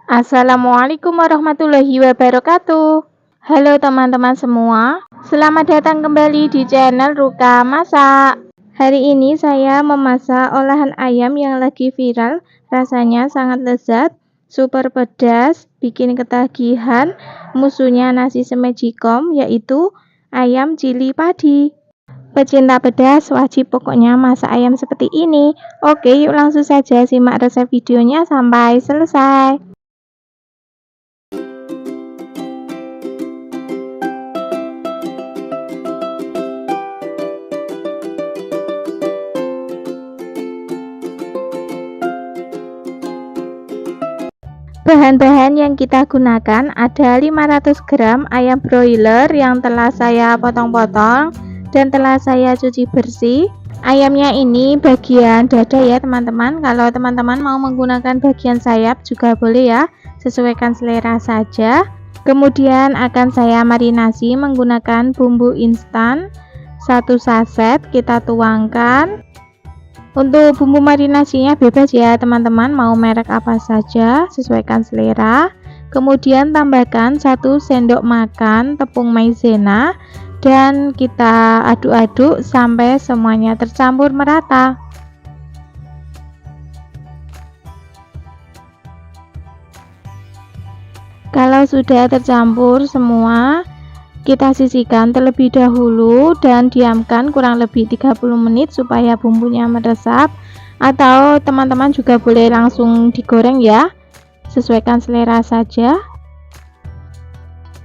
Assalamualaikum warahmatullahi wabarakatuh. Halo teman-teman semua, selamat datang kembali di channel Ruka Masak. Hari ini saya memasak olahan ayam yang lagi viral, rasanya sangat lezat, super pedas, bikin ketagihan, musuhnya nasi semejikom, yaitu ayam cili padi. Pecinta pedas wajib pokoknya masak ayam seperti ini. Oke, yuk langsung saja simak resep videonya sampai selesai. Bahan-bahan yang kita gunakan ada 500 gram ayam broiler yang telah saya potong-potong dan telah saya cuci bersih. Ayamnya ini bagian dada ya teman-teman. Kalau teman-teman mau menggunakan bagian sayap juga boleh ya, sesuaikan selera saja. Kemudian akan saya marinasi menggunakan bumbu instan 1 saset, kita tuangkan. Untuk bumbu marinasinya bebas ya teman-teman, mau merek apa saja, sesuaikan selera. Kemudian tambahkan 1 sendok makan tepung maizena dan kita aduk-aduk sampai semuanya tercampur merata. Kalau sudah tercampur semua, kita sisihkan terlebih dahulu dan diamkan kurang lebih 30 menit supaya bumbunya meresap, atau teman-teman juga boleh langsung digoreng ya, sesuaikan selera saja.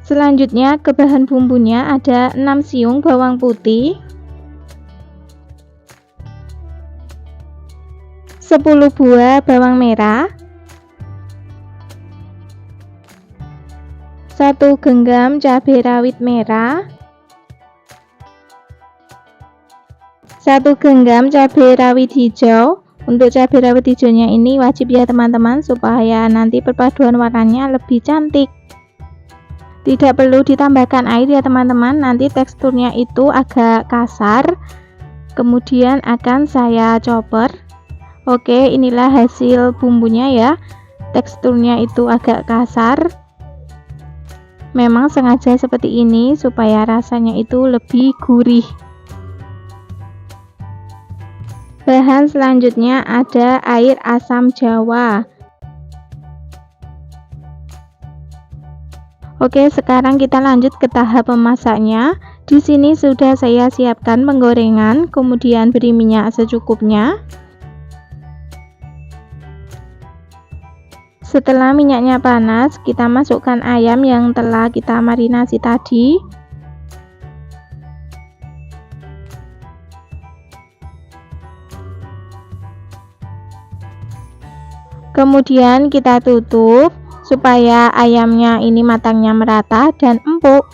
Selanjutnya ke bahan bumbunya ada 6 siung bawang putih, 10 buah bawang merah, 1 genggam cabai rawit merah, 1 genggam cabai rawit hijau. Untuk cabai rawit hijaunya ini wajib ya teman-teman, supaya nanti perpaduan warnanya lebih cantik. Tidak perlu ditambahkan air ya teman-teman, nanti teksturnya itu agak kasar. Kemudian akan saya chopper. Oke, inilah hasil bumbunya ya, teksturnya itu agak kasar. Memang sengaja seperti ini supaya rasanya itu lebih gurih. Bahan selanjutnya ada air asam jawa. Oke, sekarang kita lanjut ke tahap memasaknya. Di sini sudah saya siapkan penggorengan, kemudian beri minyak secukupnya. Setelah minyaknya panas, kita masukkan ayam yang telah kita marinasi tadi. Kemudian kita tutup supaya ayamnya ini matangnya merata dan empuk.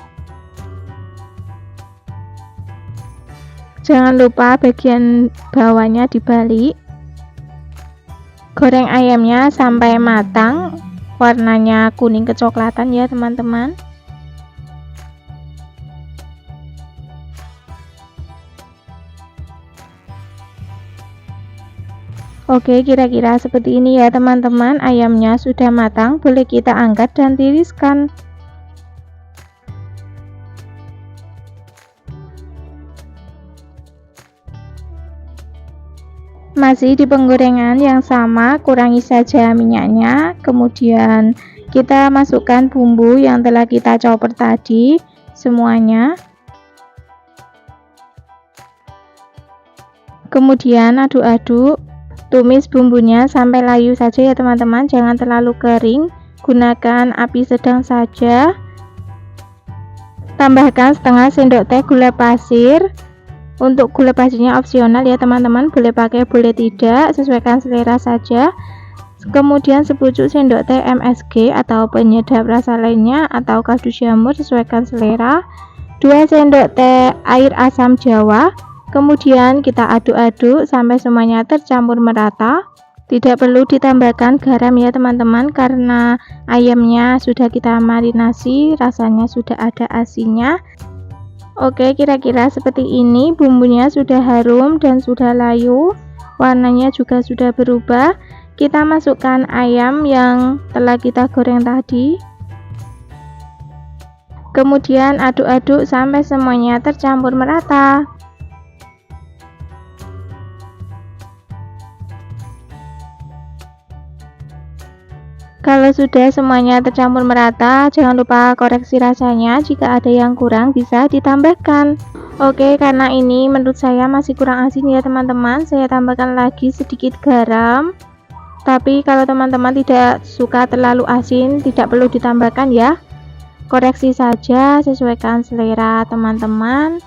Jangan lupa bagian bawahnya dibalik. Goreng ayamnya sampai matang, warnanya kuning kecoklatan ya teman-teman. Oke, kira-kira seperti ini ya teman-teman. Ayamnya sudah matang, boleh kita angkat dan tiriskan. Masih di penggorengan yang sama, kurangi saja minyaknya. Kemudian kita masukkan bumbu yang telah kita chopper tadi semuanya. Kemudian aduk-aduk. Tumis bumbunya sampai layu saja ya teman-teman, jangan terlalu kering, gunakan api sedang saja. Tambahkan setengah sendok teh gula pasir. Untuk gula pasirnya opsional ya teman-teman, boleh pakai boleh tidak, sesuaikan selera saja. Kemudian sepucuk sendok teh MSG atau penyedap rasa lainnya, atau kaldu jamur, sesuaikan selera. 2 sendok teh air asam jawa. Kemudian kita aduk-aduk sampai semuanya tercampur merata. Tidak perlu ditambahkan garam ya teman-teman, karena ayamnya sudah kita marinasi, rasanya sudah ada asinnya. Oke, kira-kira seperti ini. Bumbunya sudah harum dan sudah layu, warnanya juga sudah berubah. Kita masukkan ayam yang telah kita goreng tadi. Kemudian aduk-aduk sampai semuanya tercampur merata. Kalau sudah semuanya tercampur merata, jangan lupa koreksi rasanya. Jika ada yang kurang bisa ditambahkan. Oke, karena ini menurut saya masih kurang asin ya teman-teman, saya tambahkan lagi sedikit garam. Tapi kalau teman-teman tidak suka terlalu asin, tidak perlu ditambahkan ya. Koreksi saja, sesuaikan selera teman-teman.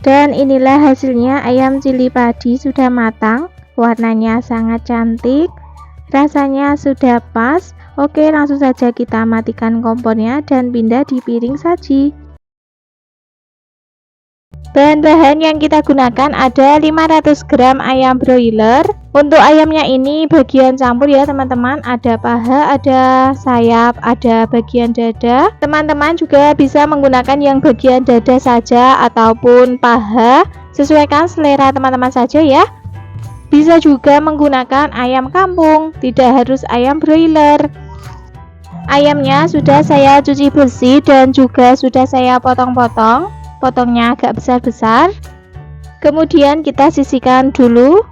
Dan inilah hasilnya, ayam cili padi sudah matang. Warnanya sangat cantik, rasanya sudah pas. Oke, langsung saja kita matikan kompornya dan pindah di piring saji. Bahan-bahan yang kita gunakan ada 500 gram ayam broiler. Untuk ayamnya ini bagian campur ya teman-teman, ada paha, ada sayap, ada bagian dada. Teman-teman juga bisa menggunakan yang bagian dada saja ataupun paha, sesuaikan selera teman-teman saja ya. Bisa juga menggunakan ayam kampung, tidak harus ayam broiler. Ayamnya sudah saya cuci bersih dan juga sudah saya potong-potong. Potongnya agak besar-besar. Kemudian kita sisihkan dulu.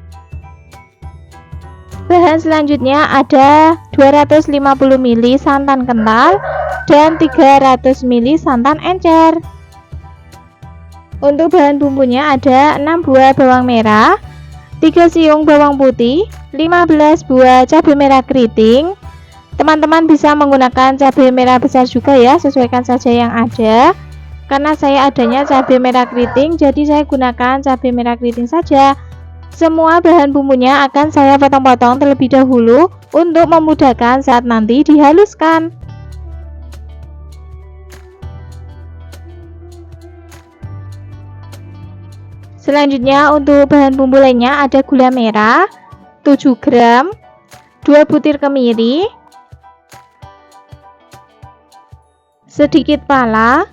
Bahan selanjutnya ada 250 ml santan kental dan 300 ml santan encer. Untuk bahan bumbunya ada 6 buah bawang merah, 3 siung bawang putih, 15 buah cabai merah keriting. Teman-teman bisa menggunakan cabai merah besar juga ya, sesuaikan saja yang ada. Karena saya adanya cabai merah keriting, jadi saya gunakan cabai merah keriting saja. Semua bahan bumbunya akan saya potong-potong terlebih dahulu untuk memudahkan saat nanti dihaluskan. Selanjutnya untuk bahan bumbu lainnya ada gula merah 7 gram, 2 butir kemiri, sedikit pala,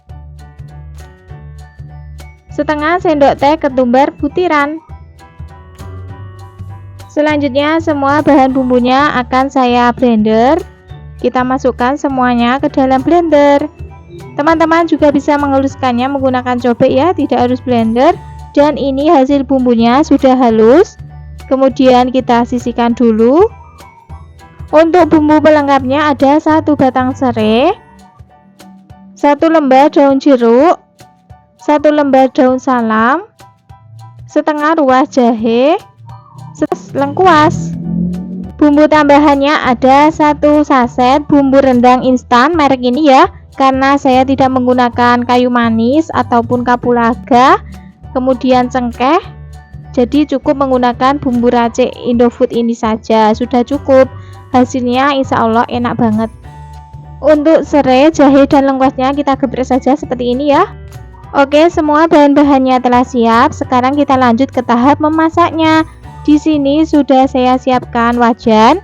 setengah sendok teh ketumbar butiran. Selanjutnya semua bahan bumbunya akan saya blender. Kita masukkan semuanya ke dalam blender. Teman-teman juga bisa menghaluskannya menggunakan cobek ya, tidak harus blender. Dan ini hasil bumbunya sudah halus. Kemudian kita sisihkan dulu. Untuk bumbu pelengkapnya ada 1 batang serai, 1 lembar daun jeruk, 1 lembar daun salam, setengah ruas jahe, lengkuas. Bumbu tambahannya ada 1 saset bumbu rendang instan merek ini ya, karena saya tidak menggunakan kayu manis ataupun kapulaga, kemudian cengkeh, jadi cukup menggunakan bumbu racik Indofood ini saja, sudah cukup. Hasilnya insya Allah enak banget. Untuk serai, jahe, dan lengkuasnya kita geprek saja seperti ini ya. Oke, semua bahan-bahannya telah siap. Sekarang kita lanjut ke tahap memasaknya. Di sini sudah saya siapkan wajan.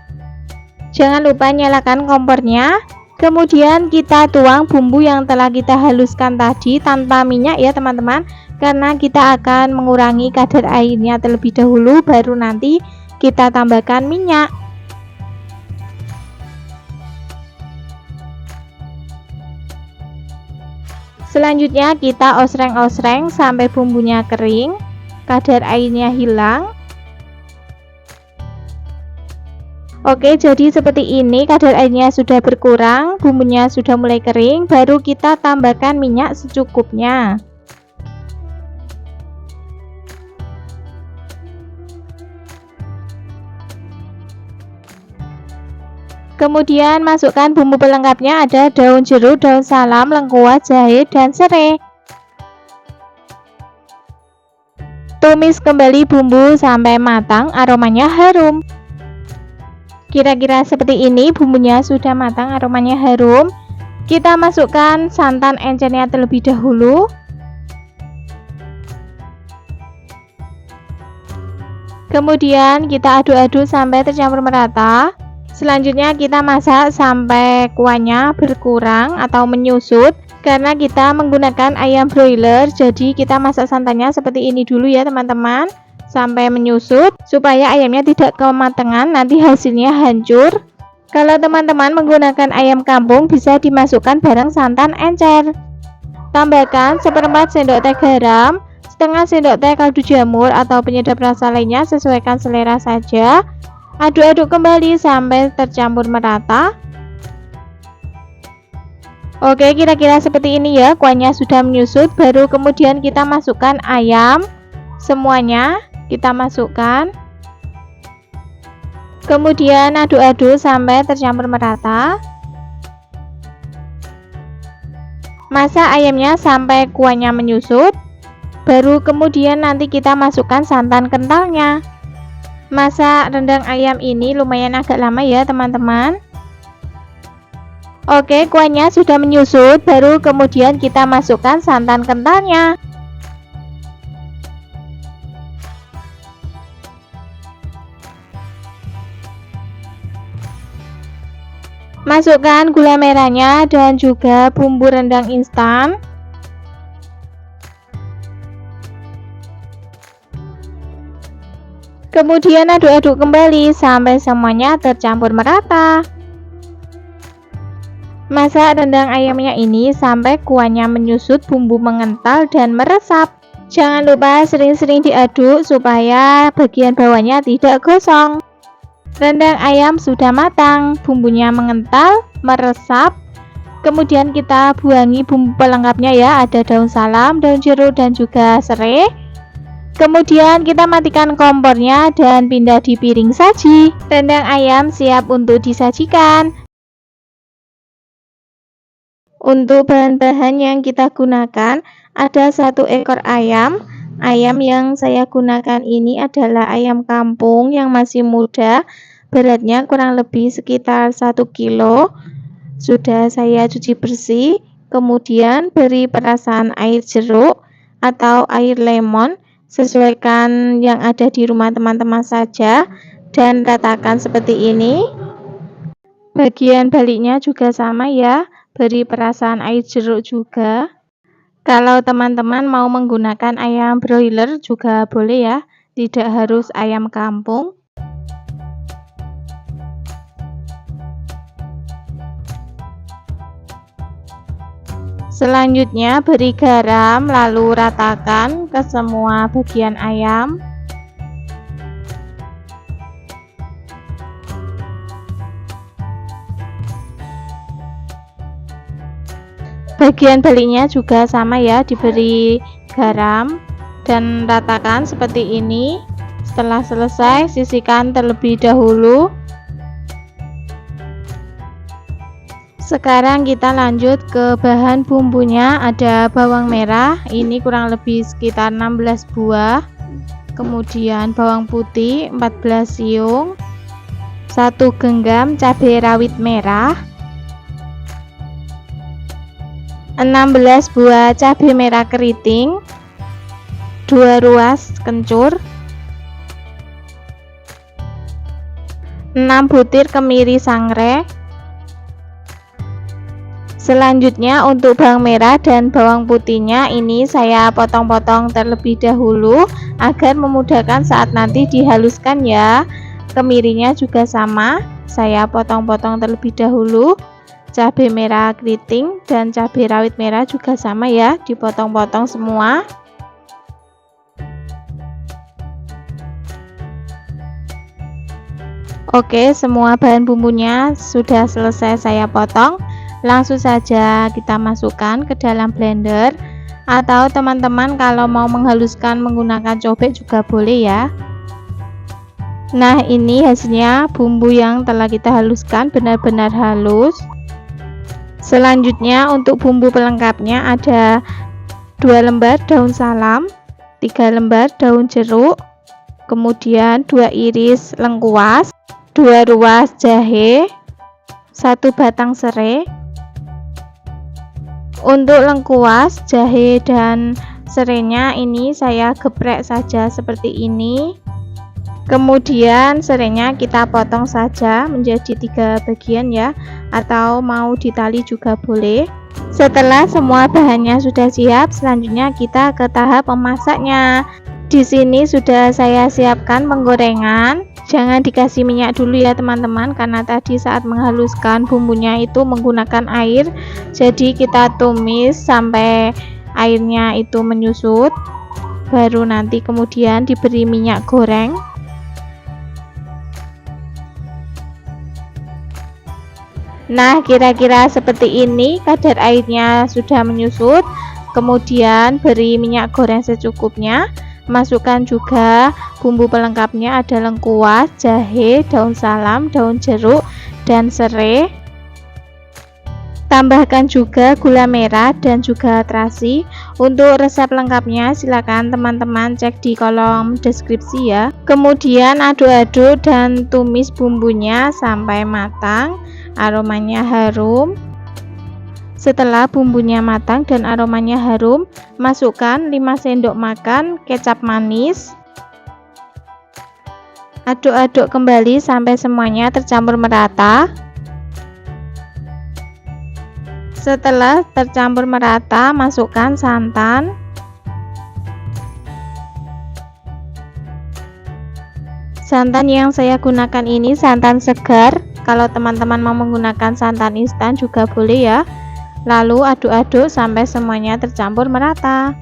Jangan lupa nyalakan kompornya. Kemudian kita tuang bumbu yang telah kita haluskan tadi tanpa minyak ya teman-teman, karena kita akan mengurangi kadar airnya terlebih dahulu, baru nanti kita tambahkan minyak. Selanjutnya kita osreng-osreng sampai bumbunya kering, kadar airnya hilang. Oke, jadi seperti ini, kadar airnya sudah berkurang, bumbunya sudah mulai kering, baru kita tambahkan minyak secukupnya. Kemudian masukkan bumbu pelengkapnya, ada daun jeruk, daun salam, lengkuas, jahe, dan serai. Tumis kembali bumbu sampai matang, aromanya harum. Kira-kira seperti ini, bumbunya sudah matang, aromanya harum. Kita masukkan santan encernya terlebih dahulu. Kemudian kita aduk-aduk sampai tercampur merata. Selanjutnya kita masak sampai kuahnya berkurang atau menyusut. Karena kita menggunakan ayam broiler, jadi kita masak santannya seperti ini dulu ya teman-teman. sampai menyusut supaya ayamnya tidak kematangan, nanti hasilnya hancur. Kalau teman-teman menggunakan ayam kampung bisa dimasukkan bareng santan encer. Tambahkan seperempat sendok teh garam, setengah sendok teh kaldu jamur atau penyedap rasa lainnya, sesuaikan selera saja. Aduk-aduk kembali sampai tercampur merata. Oke, kira-kira seperti ini ya, kuahnya sudah menyusut. Baru kemudian kita masukkan ayam, semuanya kita masukkan. Kemudian aduk-aduk sampai tercampur merata. Masak ayamnya sampai kuahnya menyusut. Baru kemudian nanti kita masukkan santan kentalnya. Masak rendang ayam ini lumayan agak lama ya teman-teman. Oke, kuahnya sudah menyusut. Baru kemudian kita masukkan santan kentalnya. Masukkan gula merahnya dan juga bumbu rendang instan. Kemudian aduk-aduk kembali sampai semuanya tercampur merata. Masak rendang ayamnya ini sampai kuahnya menyusut, bumbu mengental dan meresap. Jangan lupa sering-sering diaduk supaya bagian bawahnya tidak gosong. Rendang ayam sudah matang, bumbunya mengental, meresap. Kemudian kita buangi bumbu pelengkapnya ya, ada daun salam, daun jeruk dan juga serai. Kemudian kita matikan kompornya dan pindah di piring saji. Rendang ayam siap untuk disajikan. Untuk bahan-bahan yang kita gunakan, ada 1 ekor ayam. Ayam yang saya gunakan ini adalah ayam kampung yang masih muda. Beratnya kurang lebih sekitar 1 kilo. Sudah saya cuci bersih. Kemudian beri perasan air jeruk atau air lemon. Sesuaikan yang ada di rumah teman-teman saja dan ratakan seperti ini. Bagian baliknya juga sama ya, beri perasan air jeruk juga. Kalau teman-teman mau menggunakan ayam broiler juga boleh ya, tidak harus ayam kampung. Selanjutnya beri garam lalu ratakan ke semua bagian ayam. Bagian baliknya juga sama ya, diberi garam dan ratakan seperti ini. Setelah selesai sisihkan terlebih dahulu. Sekarang kita lanjut ke bahan bumbunya. Ada bawang merah, ini kurang lebih sekitar 16 buah. Kemudian bawang putih 14 siung, 1 genggam cabai rawit merah, 16 buah cabai merah keriting, 2 ruas kencur, 6 butir kemiri sangrai. Selanjutnya untuk bawang merah dan bawang putihnya ini saya potong-potong terlebih dahulu agar memudahkan saat nanti dihaluskan ya. Kemirinya juga sama, saya potong-potong terlebih dahulu. Cabai merah keriting dan cabai rawit merah juga sama ya, dipotong-potong semua. Oke, semua bahan bumbunya sudah selesai saya potong. Langsung saja kita masukkan ke dalam blender, atau teman-teman kalau mau menghaluskan menggunakan cobek juga boleh ya. Nah, ini hasilnya bumbu yang telah kita haluskan benar-benar halus. Selanjutnya untuk bumbu pelengkapnya ada 2 lembar daun salam, 3 lembar daun jeruk, kemudian 2 iris lengkuas, 2 ruas jahe, 1 batang serai. Untuk lengkuas, jahe dan serainya ini saya geprek saja seperti ini. Kemudian serainya kita potong saja menjadi 3 bagian ya, atau mau ditali juga boleh. Setelah semua bahannya sudah siap, selanjutnya kita ke tahap memasaknya. Di sini sudah saya siapkan penggorengan. Jangan dikasih minyak dulu ya teman-teman, karena tadi saat menghaluskan bumbunya itu menggunakan air. Jadi kita tumis sampai airnya itu menyusut, baru nanti kemudian diberi minyak goreng. Nah, kira-kira seperti ini, kadar airnya sudah menyusut. Kemudian beri minyak goreng secukupnya. Masukkan juga bumbu pelengkapnya, ada lengkuas, jahe, daun salam, daun jeruk, dan serai. Tambahkan juga gula merah dan juga terasi. Untuk resep lengkapnya silakan teman-teman cek di kolom deskripsi ya. Kemudian aduk-aduk dan tumis bumbunya sampai matang, aromanya harum. Setelah bumbunya matang dan aromanya harum, masukkan 5 sendok makan kecap manis. Aduk-aduk kembali sampai semuanya tercampur merata. Setelah tercampur merata, masukkan santan. Santan yang saya gunakan ini santan segar. Kalau teman-teman mau menggunakan santan instan juga boleh ya. Lalu aduk-aduk sampai semuanya tercampur merata.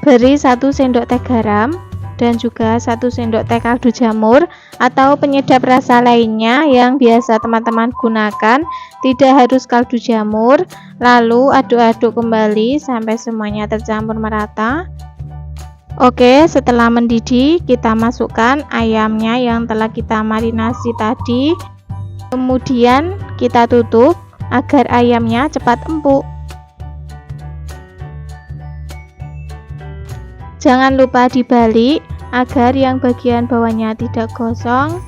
Beri 1 sendok teh garam dan juga 1 sendok teh kaldu jamur atau penyedap rasa lainnya yang biasa teman-teman gunakan. Tidak harus kaldu jamur. Lalu aduk-aduk kembali sampai semuanya tercampur merata. Oke, setelah mendidih kita masukkan ayamnya yang telah kita marinasi tadi. Kemudian kita tutup agar ayamnya cepat empuk. Jangan lupa dibalik agar yang bagian bawahnya tidak gosong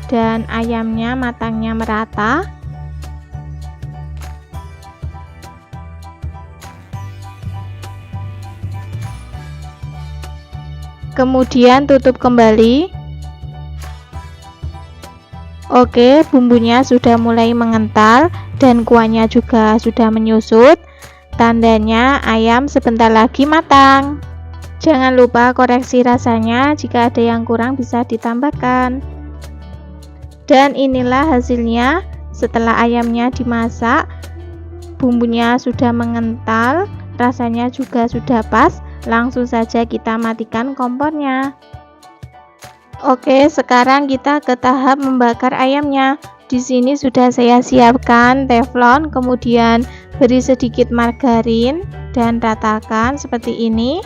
dan ayamnya matangnya merata. Kemudian tutup kembali. Oke, bumbunya sudah mulai mengental dan kuahnya juga sudah menyusut. Tandanya ayam sebentar lagi matang. Jangan lupa koreksi rasanya, jika ada yang kurang bisa ditambahkan. Dan inilah hasilnya setelah ayamnya dimasak. Bumbunya sudah mengental, rasanya juga sudah pas. Langsung saja kita matikan kompornya. Oke, sekarang kita ke tahap membakar ayamnya. Di sini sudah saya siapkan teflon, kemudian beri sedikit margarin dan ratakan seperti ini.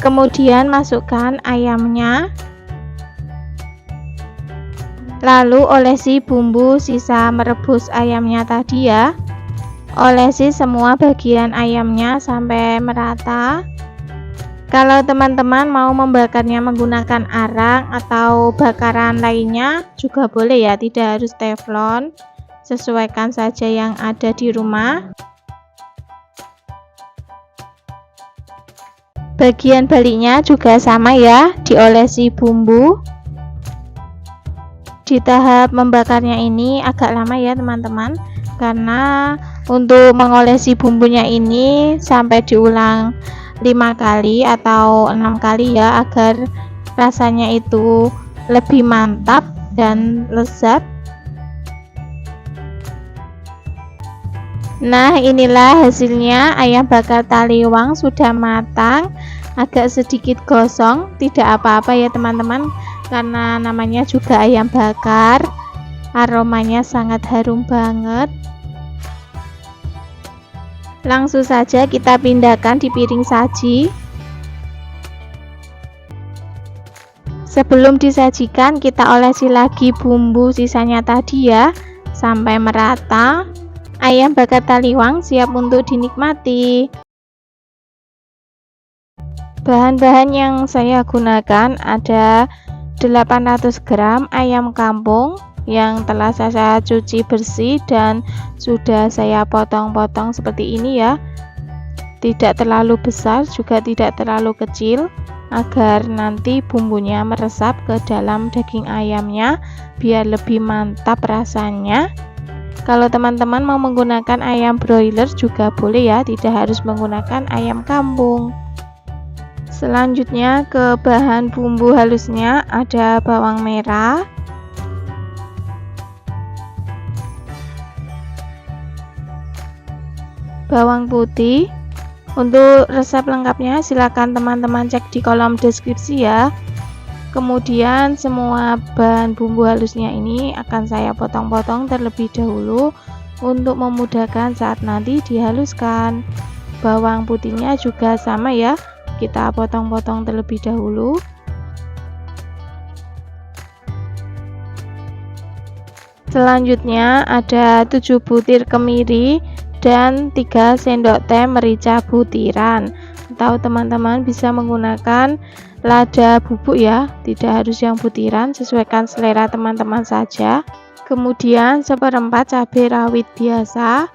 Kemudian masukkan ayamnya. Lalu olesi bumbu sisa merebus ayamnya tadi ya. Olesi semua bagian ayamnya sampai merata. Kalau teman-teman mau membakarnya menggunakan arang atau bakaran lainnya juga boleh ya, tidak harus teflon. Sesuaikan saja yang ada di rumah. Bagian baliknya juga sama ya, diolesi bumbu. Di tahap membakarnya ini agak lama ya teman-teman, karena untuk mengolesi bumbunya ini sampai diulang 5 kali atau 6 kali ya, agar rasanya itu lebih mantap dan lezat. Nah, inilah hasilnya. Ayam bakar taliwang sudah matang, agak sedikit gosong, tidak apa-apa ya teman-teman, karena namanya juga ayam bakar. Aromanya sangat harum banget. Langsung saja kita pindahkan di piring saji. Sebelum disajikan, kita olesi lagi bumbu sisanya tadi ya, sampai merata. Ayam bakar taliwang siap untuk dinikmati. Bahan-bahan yang saya gunakan ada 800 gram ayam kampung yang telah saya cuci bersih dan sudah saya potong-potong seperti ini ya. Tidak terlalu besar juga tidak terlalu kecil, agar nanti bumbunya meresap ke dalam daging ayamnya biar lebih mantap rasanya. Kalau teman-teman mau menggunakan ayam broiler juga boleh ya, tidak harus menggunakan ayam kampung. Selanjutnya ke bahan bumbu halusnya ada bawang merah, bawang putih. Untuk resep lengkapnya silakan teman-teman cek di kolom deskripsi ya. Kemudian semua bahan bumbu halusnya ini akan saya potong-potong terlebih dahulu untuk memudahkan saat nanti dihaluskan. Bawang putihnya juga sama ya, kita potong-potong terlebih dahulu. Selanjutnya ada 7 butir kemiri dan 3 sendok teh merica butiran, atau teman-teman bisa menggunakan lada bubuk ya, tidak harus yang butiran, sesuaikan selera teman-teman saja. Kemudian seperempat cabai rawit biasa,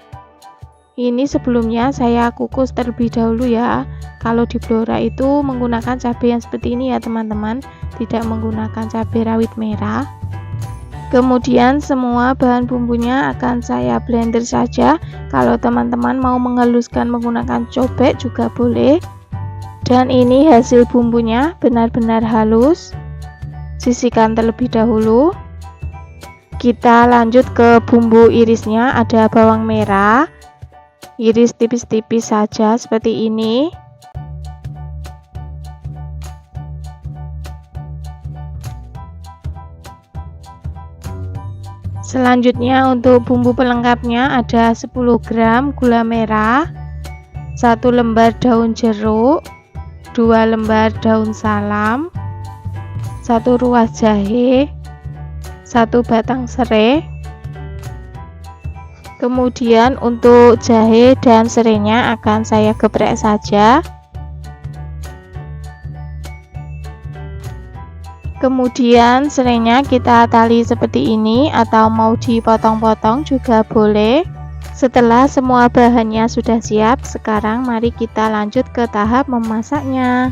ini sebelumnya saya kukus terlebih dahulu ya. Kalau di Blora itu menggunakan cabai yang seperti ini ya teman-teman, tidak menggunakan cabai rawit merah. Kemudian semua bahan bumbunya akan saya blender saja. Kalau teman-teman mau menghaluskan menggunakan cobek juga boleh. Dan ini hasil bumbunya benar-benar halus. Sisihkan terlebih dahulu. Kita lanjut ke bumbu irisnya, ada bawang merah. Iris tipis-tipis saja seperti ini. Selanjutnya untuk bumbu pelengkapnya ada 10 gram gula merah, 1 lembar daun jeruk, 2 lembar daun salam, 1 ruas jahe, 1 batang serai. Kemudian untuk jahe dan serainya akan saya geprek saja. Kemudian serainya kita tali seperti ini atau mau dipotong-potong juga boleh. Setelah semua bahannya sudah siap, sekarang mari kita lanjut ke tahap memasaknya.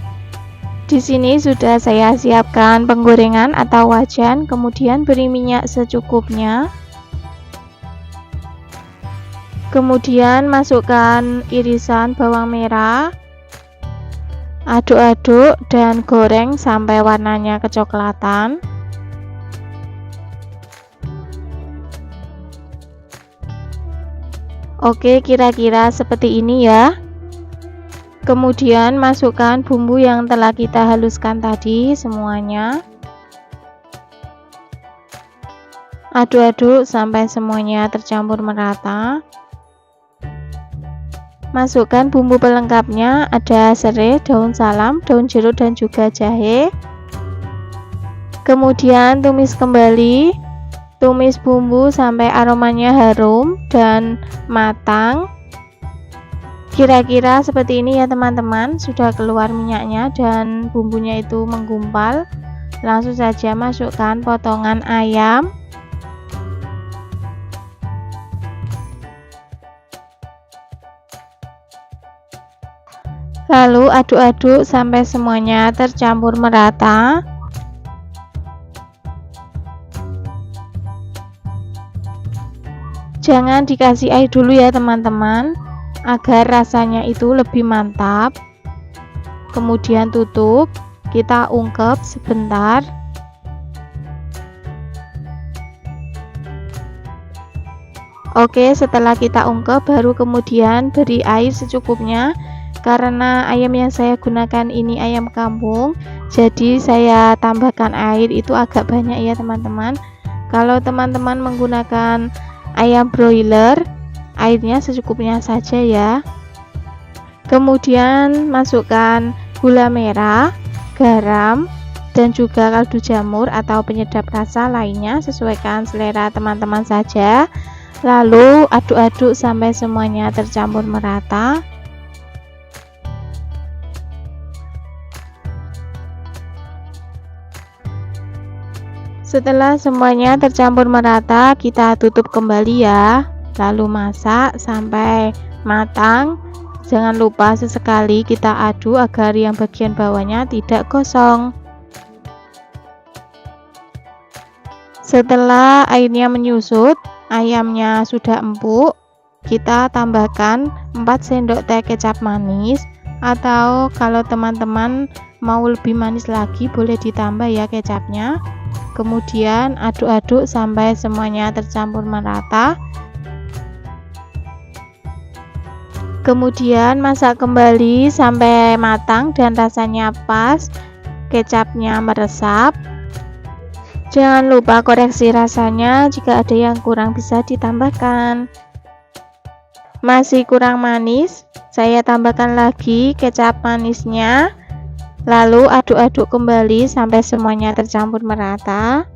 Di sini sudah saya siapkan penggorengan atau wajan, kemudian beri minyak secukupnya. Kemudian masukkan irisan bawang merah. Aduk-aduk dan goreng sampai warnanya kecoklatan. Oke, kira-kira seperti ini ya. Kemudian masukkan bumbu yang telah kita haluskan tadi semuanya. Aduk-aduk sampai semuanya tercampur merata. Masukkan bumbu pelengkapnya, ada serai, daun salam, daun jeruk dan juga jahe. Kemudian tumis kembali. Tumis bumbu sampai aromanya harum dan matang. Kira-kira seperti ini ya teman-teman, sudah keluar minyaknya dan bumbunya itu menggumpal. Langsung saja masukkan potongan ayam. Lalu aduk-aduk sampai semuanya tercampur merata. Jangan dikasih air dulu ya teman-teman, agar rasanya itu lebih mantap. Kemudian tutup, kita ungkep sebentar. Oke, setelah kita ungkep baru kemudian beri air secukupnya. Karena ayam yang saya gunakan ini ayam kampung, jadi saya tambahkan air itu agak banyak ya teman-teman. Kalau teman-teman menggunakan ayam broiler, airnya secukupnya saja ya. Kemudian masukkan gula merah, garam, dan juga kaldu jamur atau penyedap rasa lainnya, sesuaikan selera teman-teman saja. Lalu aduk-aduk sampai semuanya tercampur merata. Setelah semuanya tercampur merata, kita tutup kembali ya. Lalu masak sampai matang. Jangan lupa sesekali kita aduk agar yang bagian bawahnya tidak gosong. Setelah airnya menyusut, ayamnya sudah empuk, kita tambahkan 4 sendok teh kecap manis, atau kalau teman-teman mau lebih manis lagi boleh ditambah ya kecapnya. Kemudian aduk-aduk sampai semuanya tercampur merata. Kemudian masak kembali sampai matang dan rasanya pas, kecapnya meresap. Jangan lupa koreksi rasanya, jika ada yang kurang bisa ditambahkan. Masih kurang manis, saya tambahkan lagi kecap manisnya. Lalu aduk-aduk kembali sampai semuanya tercampur merata.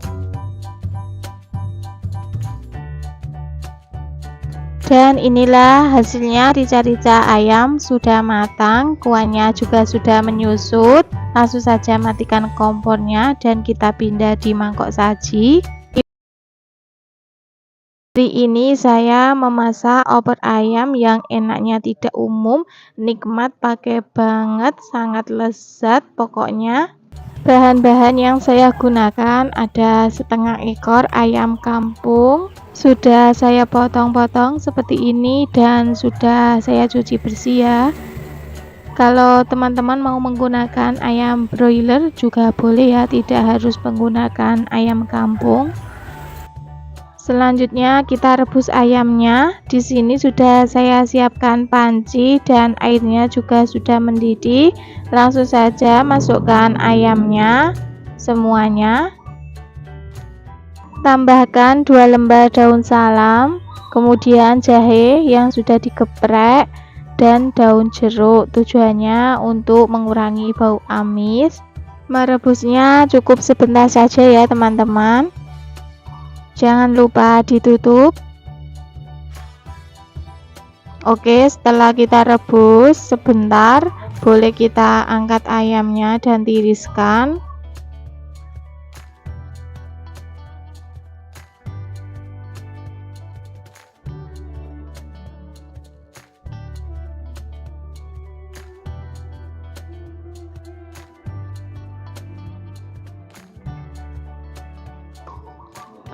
Dan inilah hasilnya, rica-rica ayam sudah matang, kuahnya juga sudah menyusut. Langsung saja matikan kompornya dan kita pindah di mangkok saji. Hari ini saya memasak opor ayam yang enaknya tidak umum, nikmat, pakai banget, sangat lezat pokoknya. Bahan-bahan yang saya gunakan ada setengah ekor ayam kampung, sudah saya potong-potong seperti ini dan sudah saya cuci bersih ya. Kalau teman-teman mau menggunakan ayam broiler juga boleh ya, tidak harus menggunakan ayam kampung. Selanjutnya kita rebus ayamnya. Di sini sudah saya siapkan panci dan airnya juga sudah mendidih. Langsung saja masukkan ayamnya semuanya. Tambahkan 2 lembar daun salam, kemudian jahe yang sudah digeprek dan daun jeruk. Tujuannya untuk mengurangi bau amis. Merebusnya cukup sebentar saja ya teman-teman. Jangan lupa ditutup. Oke, setelah kita rebus sebentar, boleh kita angkat ayamnya dan tiriskan.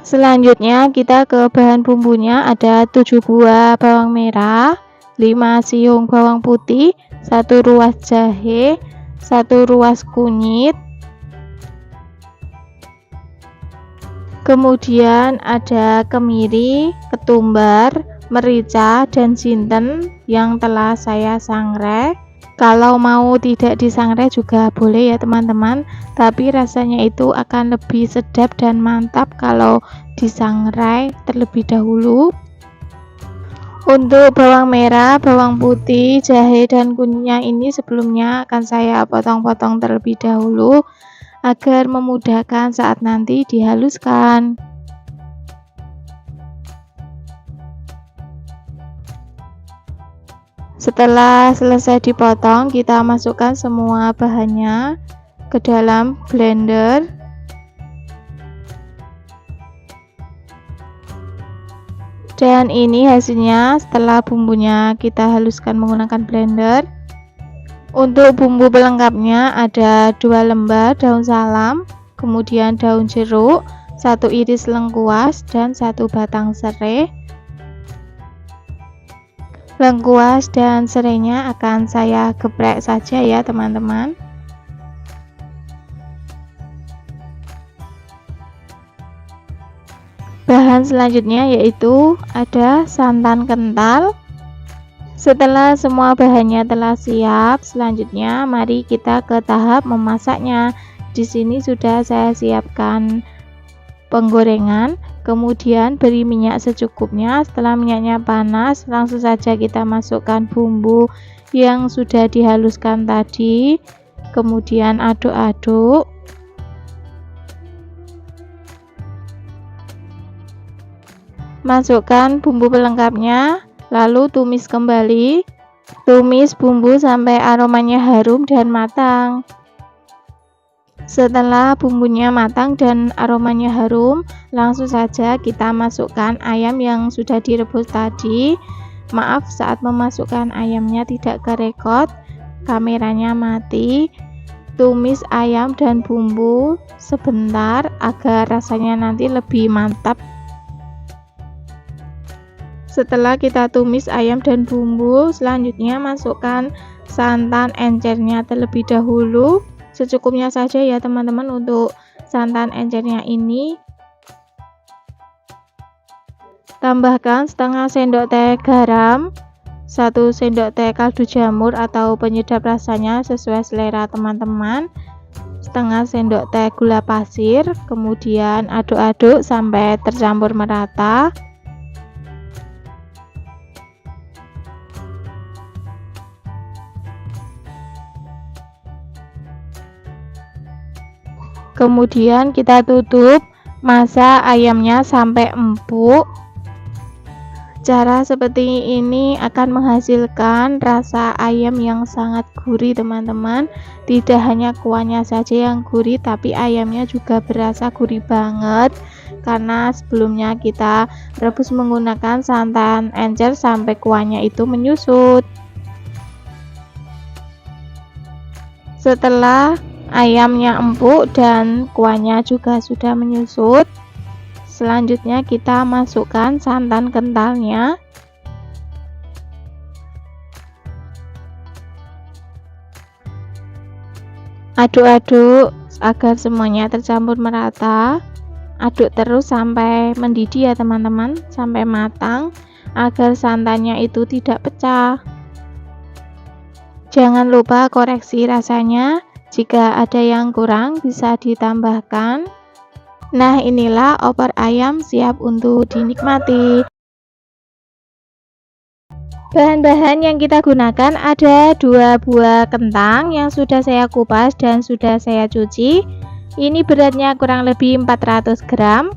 Selanjutnya kita ke bahan bumbunya, ada 7 buah bawang merah, 5 siung bawang putih, 1 ruas jahe, 1 ruas kunyit. Kemudian ada kemiri, ketumbar, merica dan jinten yang telah saya sangrai. Kalau mau tidak disangrai juga boleh ya teman-teman, tapi rasanya itu akan lebih sedap dan mantap kalau disangrai terlebih dahulu. Untuk bawang merah, bawang putih, jahe dan kunyitnya ini sebelumnya akan saya potong-potong terlebih dahulu agar memudahkan saat nanti dihaluskan. Setelah selesai dipotong, kita masukkan semua bahannya ke dalam blender. Dan ini hasilnya setelah bumbunya kita haluskan menggunakan blender. Untuk bumbu pelengkapnya ada 2 lembar daun salam, kemudian daun jeruk, 1 iris lengkuas dan 1 batang serai. Lengkuas dan serainya akan saya geprek saja ya teman-teman. Bahan selanjutnya yaitu ada santan kental. Setelah semua bahannya telah siap, selanjutnya mari kita ke tahap memasaknya. Di sini sudah saya siapkan penggorengan, kemudian beri minyak secukupnya. Setelah minyaknya panas, langsung saja kita masukkan bumbu yang sudah dihaluskan tadi, kemudian aduk-aduk. Masukkan bumbu pelengkapnya, lalu tumis kembali. Tumis bumbu sampai aromanya harum dan matang. Setelah bumbunya matang dan aromanya harum, langsung saja kita masukkan ayam yang sudah direbus tadi. Maaf, saat memasukkan ayamnya tidak kerekod, kameranya mati. Tumis ayam dan bumbu sebentar agar rasanya nanti lebih mantap. Setelah kita tumis ayam dan bumbu, selanjutnya masukkan santan encernya terlebih dahulu. Secukupnya saja ya teman-teman untuk santan encernya ini. Tambahkan setengah sendok teh garam, 1 sendok teh kaldu jamur atau penyedap rasanya sesuai selera teman-teman, setengah sendok teh gula pasir, kemudian aduk-aduk sampai tercampur merata. Kemudian kita tutup, masak ayamnya sampai empuk. Cara seperti ini akan menghasilkan rasa ayam yang sangat gurih teman-teman. Tidak hanya kuahnya saja yang gurih, tapi ayamnya juga berasa gurih banget. Karena sebelumnya kita rebus menggunakan santan encer sampai kuahnya itu menyusut. Setelah ayamnya empuk dan kuahnya juga sudah menyusut, selanjutnya kita masukkan santan kentalnya. Aduk-aduk agar semuanya tercampur merata. Aduk terus sampai mendidih ya teman-teman, sampai matang agar santannya itu tidak pecah. Jangan lupa koreksi rasanya, jika ada yang kurang bisa ditambahkan. Nah, inilah opor ayam siap untuk dinikmati. Bahan-bahan yang kita gunakan ada 2 buah kentang yang sudah saya kupas dan sudah saya cuci. Ini beratnya kurang lebih 400 gram.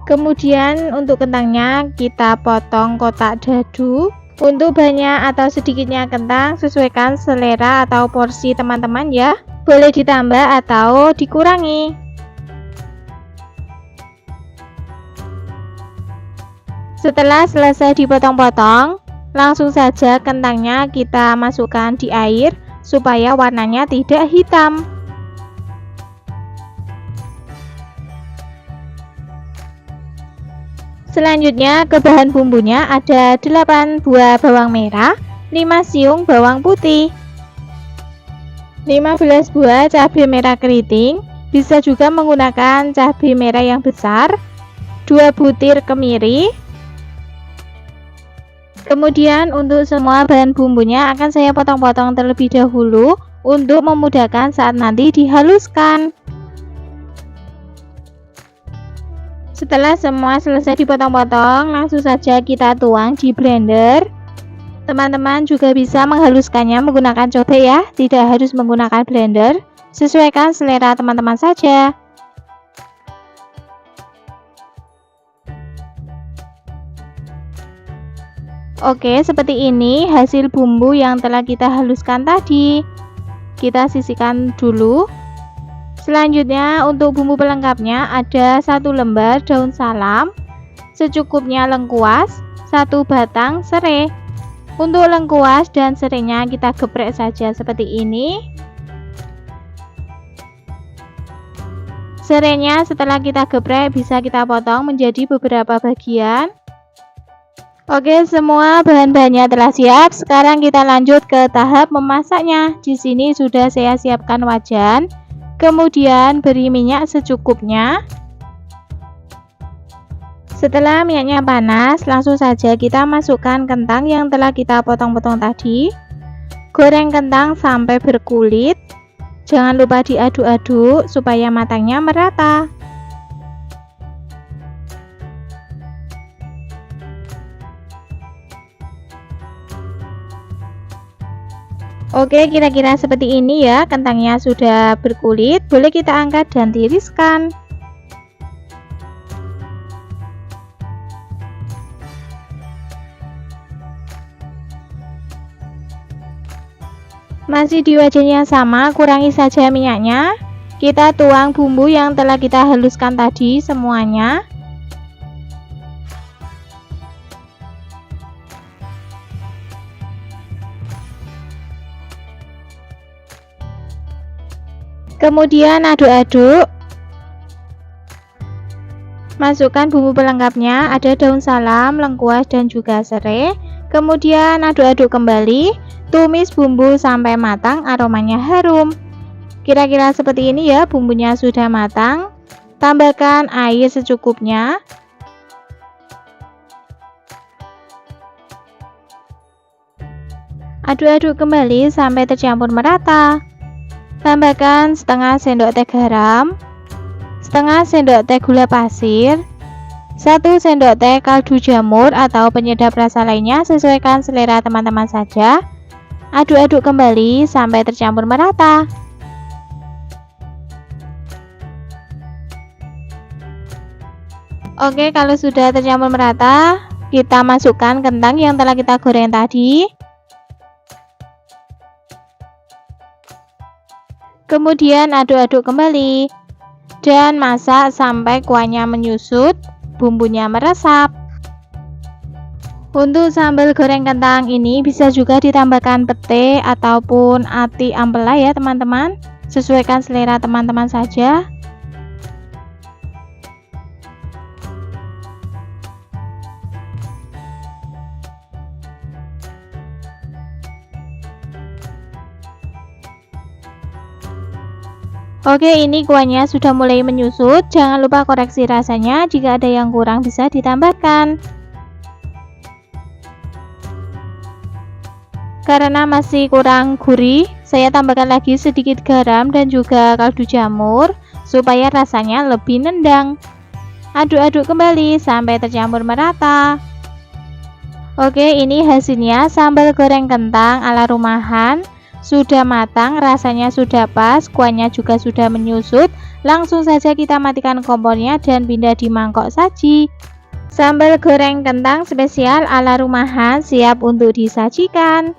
Kemudian untuk kentangnya kita potong kotak dadu. Untuk banyak atau sedikitnya kentang sesuaikan selera atau porsi teman-teman ya. Boleh ditambah atau dikurangi. Setelah selesai dipotong-potong, langsung saja kentangnya kita masukkan di air supaya warnanya tidak hitam. Selanjutnya ke bahan bumbunya ada 8 buah bawang merah, 5 siung bawang putih, 15 buah cabai merah keriting, bisa juga menggunakan cabai merah yang besar, 2 butir kemiri. Kemudian untuk semua bahan bumbunya akan saya potong-potong terlebih dahulu untuk memudahkan saat nanti dihaluskan. Setelah semua selesai dipotong-potong, langsung saja kita tuang di blender. Teman-teman juga bisa menghaluskannya menggunakan cobek ya, tidak harus menggunakan blender, sesuaikan selera teman-teman saja. Oke, seperti ini hasil bumbu yang telah kita haluskan tadi. Kita sisihkan dulu. Selanjutnya untuk bumbu pelengkapnya ada 1 lembar daun salam, secukupnya lengkuas, 1 batang serai. Untuk lengkuas dan serainya kita geprek saja seperti ini. Serainya setelah kita geprek bisa kita potong menjadi beberapa bagian. Oke, semua bahan-bahannya telah siap. Sekarang kita lanjut ke tahap memasaknya. Di sini sudah saya siapkan wajan. Kemudian beri minyak secukupnya. Setelah minyaknya panas, langsung saja kita masukkan kentang yang telah kita potong-potong tadi. Goreng kentang sampai berkulit. Jangan lupa diaduk-aduk supaya matangnya merata. Oke, kira-kira seperti ini ya, kentangnya sudah berkulit, boleh kita angkat dan tiriskan. Masih di wajan yang sama, kurangi saja minyaknya. Kita tuang bumbu yang telah kita haluskan tadi semuanya. Kemudian aduk-aduk. Masukkan bumbu pelengkapnya, ada daun salam, lengkuas, dan juga serai. Kemudian aduk-aduk kembali, tumis bumbu sampai matang, aromanya harum. Kira-kira seperti ini ya, bumbunya sudah matang. Tambahkan air secukupnya. Aduk-aduk kembali sampai tercampur merata. Tambahkan setengah sendok teh garam, setengah sendok teh gula pasir, 1 sendok teh kaldu jamur atau penyedap rasa lainnya, sesuaikan selera teman-teman saja. Aduk-aduk kembali sampai tercampur merata. Oke, kalau sudah tercampur merata, kita masukkan kentang yang telah kita goreng tadi. Kemudian aduk-aduk kembali dan masak sampai kuahnya menyusut, bumbunya meresap. Untuk sambal goreng kentang ini bisa juga ditambahkan pete ataupun ati ampela ya teman-teman, sesuaikan selera teman-teman saja. Oke, ini kuahnya sudah mulai menyusut. Jangan lupa koreksi rasanya, jika ada yang kurang bisa ditambahkan. Karena masih kurang gurih, saya tambahkan lagi sedikit garam dan juga kaldu jamur supaya rasanya lebih nendang. Aduk-aduk kembali sampai tercampur merata. Oke, ini hasilnya sambal goreng kentang ala rumahan. Sudah matang, rasanya sudah pas, kuahnya juga sudah menyusut. Langsung saja kita matikan kompornya dan pindah di mangkok saji. Sambal goreng kentang spesial ala rumahan siap untuk disajikan.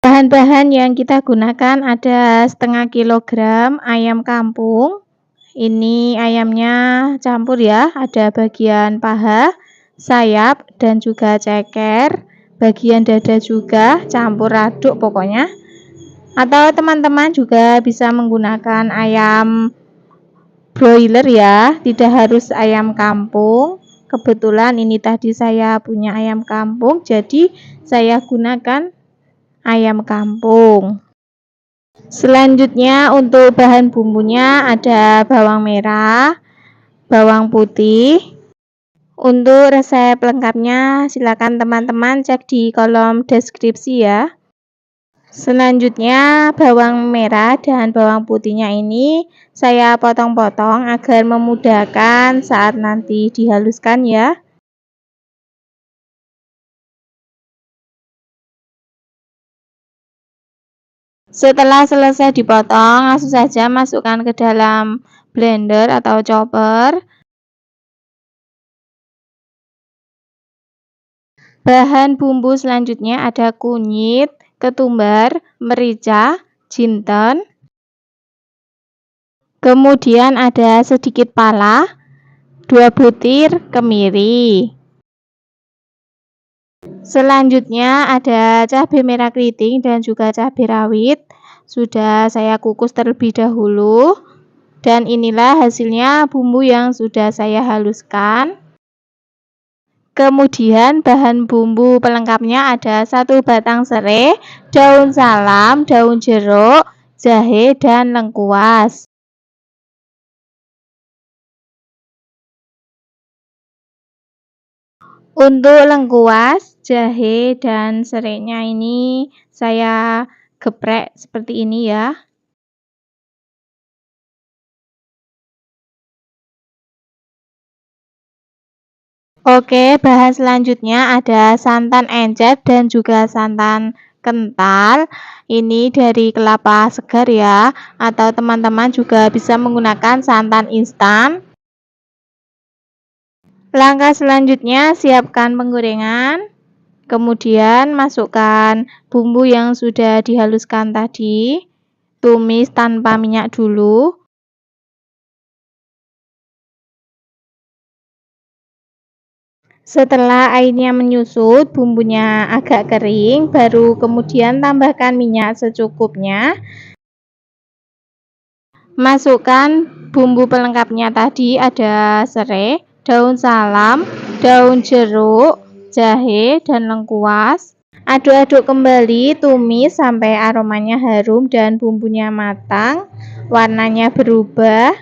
Bahan-bahan yang kita gunakan ada setengah kilogram ayam kampung. Ini ayamnya campur ya, ada bagian paha, sayap, dan juga ceker. Bagian dada juga campur aduk pokoknya. Atau teman-teman juga bisa menggunakan ayam broiler ya, tidak harus ayam kampung. Kebetulan ini tadi saya punya ayam kampung, jadi saya gunakan ayam kampung. Selanjutnya untuk bahan bumbunya ada bawang merah, bawang putih. Untuk resep lengkapnya silakan teman-teman cek di kolom deskripsi ya. Selanjutnya bawang merah dan bawang putihnya ini saya potong-potong agar memudahkan saat nanti dihaluskan ya. Setelah selesai dipotong, langsung saja masukkan ke dalam blender atau chopper. Bahan bumbu selanjutnya ada kunyit, ketumbar, merica, jinten. Kemudian ada sedikit pala, 2 butir kemiri. Selanjutnya ada cabai merah keriting dan juga cabai rawit. Sudah saya kukus terlebih dahulu. Dan inilah hasilnya bumbu yang sudah saya haluskan. Kemudian bahan bumbu pelengkapnya ada 1 batang serai, daun salam, daun jeruk, jahe, dan lengkuas. Untuk lengkuas, jahe, dan serainya ini saya geprek seperti ini ya. Oke, bahan selanjutnya ada santan encer dan juga santan kental. Ini dari kelapa segar ya, atau teman-teman juga bisa menggunakan santan instan. Langkah selanjutnya siapkan penggorengan. Kemudian masukkan bumbu yang sudah dihaluskan tadi. Tumis tanpa minyak dulu. Setelah airnya menyusut, bumbunya agak kering, baru kemudian tambahkan minyak secukupnya. Masukkan bumbu pelengkapnya tadi, ada serai, daun salam, daun jeruk, jahe, dan lengkuas. Aduk-aduk kembali, tumis sampai aromanya harum dan bumbunya matang, warnanya berubah.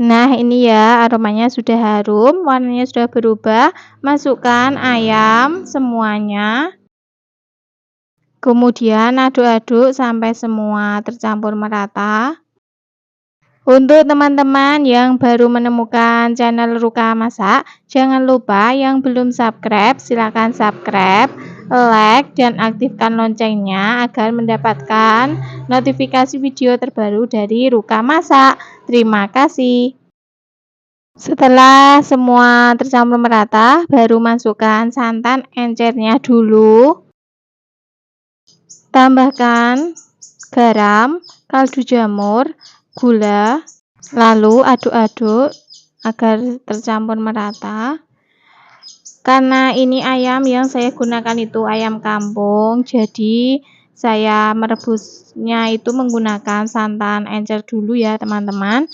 Nah, ini ya, aromanya sudah harum, warnanya sudah berubah. Masukkan ayam semuanya. Kemudian aduk-aduk sampai semua tercampur merata. Untuk teman-teman yang baru menemukan channel Ruka Masak, jangan lupa yang belum subscribe, silakan subscribe, like, dan aktifkan loncengnya agar mendapatkan notifikasi video terbaru dari Ruka Masak. Terima kasih. Setelah semua tercampur merata, baru masukkan santan encernya dulu. Tambahkan garam, kaldu jamur, gula, lalu aduk-aduk agar tercampur merata. Karena ini ayam yang saya gunakan itu ayam kampung, jadi saya merebusnya itu menggunakan santan encer dulu ya teman-teman.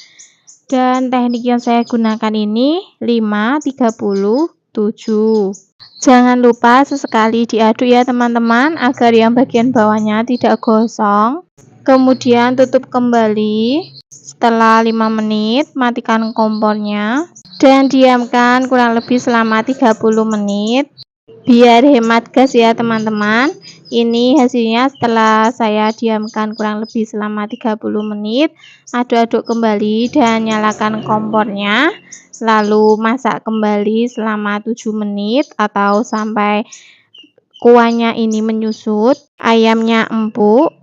Dan teknik yang saya gunakan ini 5:37. Jangan lupa sesekali diaduk ya teman-teman, agar yang bagian bawahnya tidak gosong. Kemudian tutup kembali. Setelah 5 menit, matikan kompornya dan diamkan kurang lebih selama 30 menit. Biar hemat gas ya teman-teman. Ini hasilnya setelah saya diamkan kurang lebih selama 30 menit. Aduk-aduk kembali dan nyalakan kompornya. Lalu masak kembali selama 7 menit atau sampai kuahnya ini menyusut, ayamnya empuk.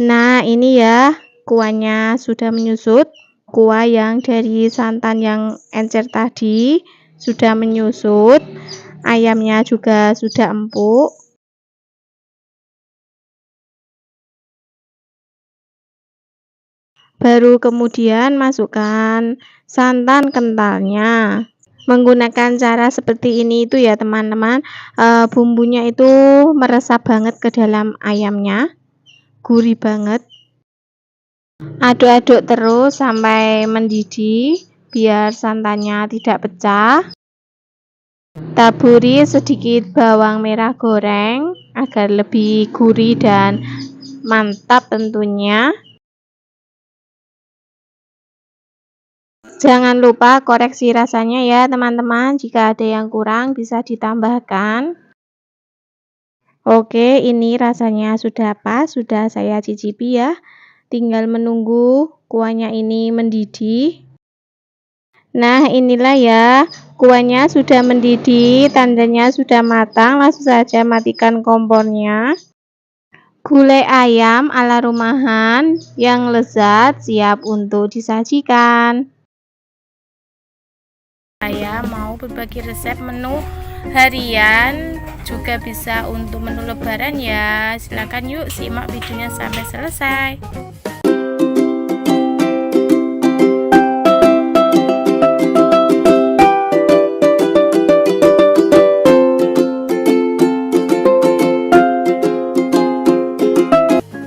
Nah, ini ya, kuahnya sudah menyusut. Kuah yang dari santan yang encer tadi sudah menyusut. Ayamnya juga sudah empuk. Baru kemudian masukkan santan kentalnya. Menggunakan cara seperti ini itu ya teman-teman, bumbunya itu meresap banget ke dalam ayamnya, gurih banget. Aduk-aduk terus sampai mendidih biar santannya tidak pecah. Taburi sedikit bawang merah goreng agar lebih gurih dan mantap tentunya. Jangan lupa koreksi rasanya ya teman-teman, jika ada yang kurang bisa ditambahkan. Oke, ini rasanya sudah pas, sudah saya cicipi ya. Tinggal menunggu kuahnya ini mendidih. Nah, inilah ya, kuahnya sudah mendidih, tandanya sudah matang. Langsung saja matikan kompornya. Gulai ayam ala rumahan yang lezat siap untuk disajikan. Saya mau berbagi resep menu harian, juga bisa untuk menu lebaran ya. Silahkan yuk simak videonya sampai selesai.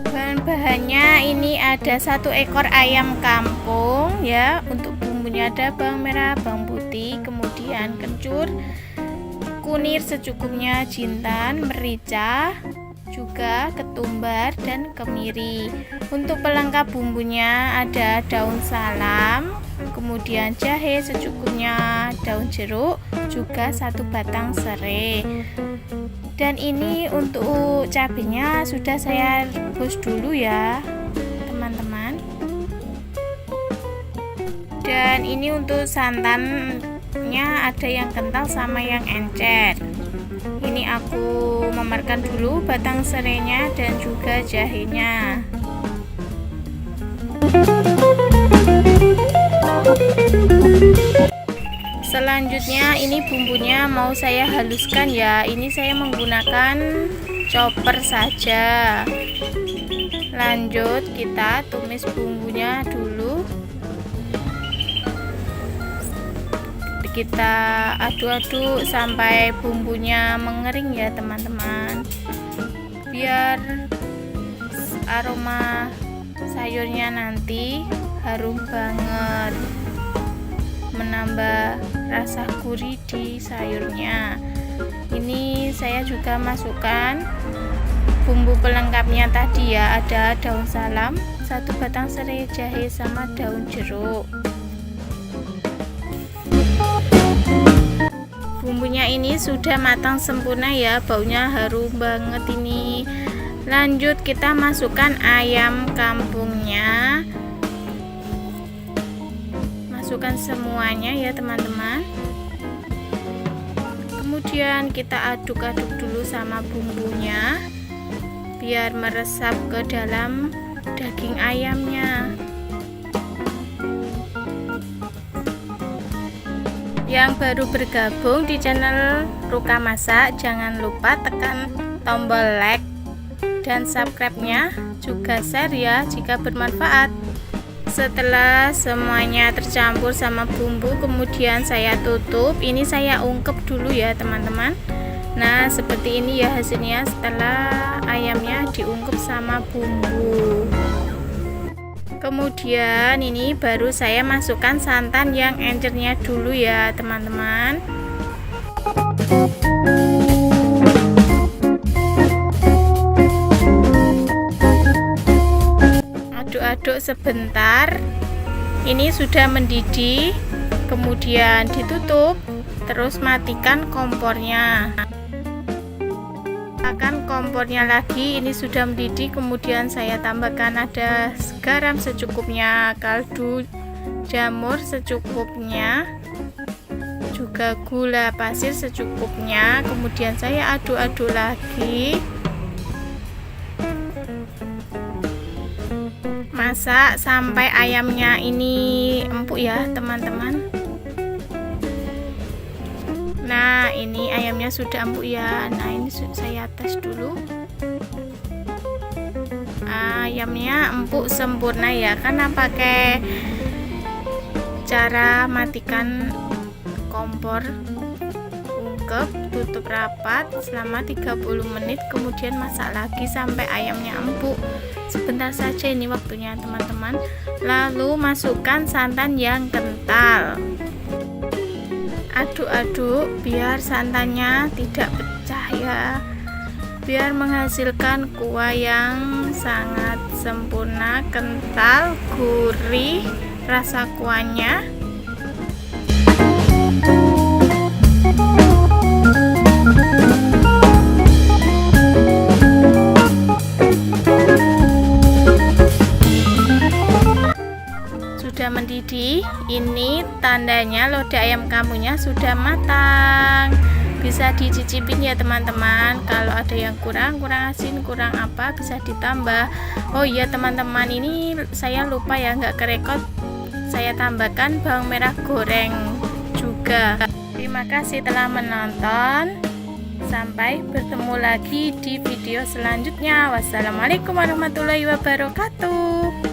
Bahan-bahannya ini ada 1 ekor ayam kampung ya. Untuk bumbunya ada bawang merah, bawang putih, kemudian kencur, kunir secukupnya, jintan, merica, juga ketumbar dan kemiri. Untuk pelengkap bumbunya ada daun salam, kemudian jahe secukupnya, daun jeruk, juga 1 batang serai. Dan ini untuk cabenya sudah saya rebus dulu ya teman-teman. Dan ini untuk santannya ada yang kental sama yang encer. Ini aku memarkan dulu batang serainya dan juga jahenya. Selanjutnya ini bumbunya mau saya haluskan ya. Ini saya menggunakan chopper saja. Lanjut kita tumis bumbunya dulu. kita aduk-aduk sampai bumbunya mengering ya teman-teman, biar aroma sayurnya nanti harum banget, menambah rasa gurih di sayurnya. Ini saya juga masukkan bumbu pelengkapnya tadi ya, ada daun salam, 1 batang serai jahe, sama daun jeruk. Bumbunya ini sudah matang sempurna ya, baunya harum banget ini. Lanjut kita masukkan ayam kampungnya, masukkan semuanya ya teman-teman. Kemudian kita aduk-aduk dulu sama bumbunya biar meresap ke dalam daging ayamnya. Yang baru bergabung di channel Ruka Masak, jangan lupa tekan tombol like dan subscribe-nya, juga share ya jika bermanfaat. Setelah semuanya tercampur sama bumbu, kemudian saya tutup. Ini saya ungkep dulu ya teman-teman. Nah seperti ini ya hasilnya setelah ayamnya diungkep sama bumbu. Kemudian ini baru saya masukkan santan yang encernya dulu ya teman-teman. Aduk-aduk sebentar. Ini sudah mendidih, kemudian ditutup, terus matikan kompornya. Akan kompornya lagi, ini sudah mendidih, kemudian saya tambahkan ada garam secukupnya, kaldu jamur secukupnya, juga gula pasir secukupnya. Kemudian saya aduk-aduk lagi. Masak sampai ayamnya ini empuk ya teman-teman. Nah ini ayamnya sudah empuk ya. Nah ini saya tes dulu. Ayamnya empuk sempurna ya, karena pakai cara matikan kompor, ungkep, tutup rapat selama 30 menit, kemudian masak lagi sampai ayamnya empuk. Sebentar saja ini waktunya teman-teman. Lalu masukkan santan yang kental, aduk-aduk biar santannya tidak pecah ya, biar menghasilkan kuah yang sangat sempurna, kental, gurih rasa kuahnya. Sudah mendidih, ini tandanya lodeh ayam kampungnya sudah matang. Bisa dicicipin ya teman-teman. Kalau ada yang kurang asin, kurang apa, bisa ditambah. Oh iya teman-teman, ini saya lupa ya, nggak kerekod, saya tambahkan bawang merah goreng juga. Terima kasih telah menonton. Sampai bertemu lagi di video selanjutnya. Wassalamualaikum warahmatullahi wabarakatuh.